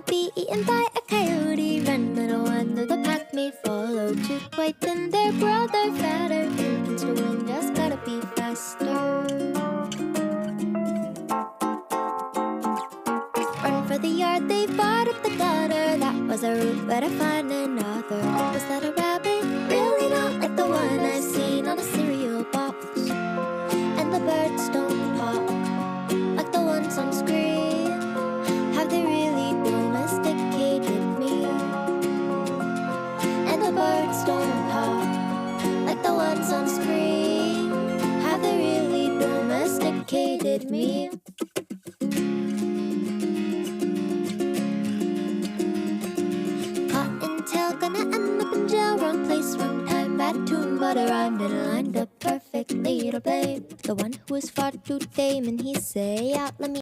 wanna be eaten by a coyote. Run, little one, though the pack may follow. Too quite thin, their brother fatter. Who can still win? Just gotta be faster. Run for the yard, they barred up the gutter. That was a route, better find another. Was that a rabbit? Really not like the one I've seen on a cereal box. And the birds don't pop like the ones on screen. Have they really domesticated me? And the birds don't pop like the ones on screen. Have they really domesticated me? Cottontail gonna end up in jail. Wrong place, wrong time, bad tune, but I rhymed and lined up perfectly to blame the one who was far too tame. And he say, out, let me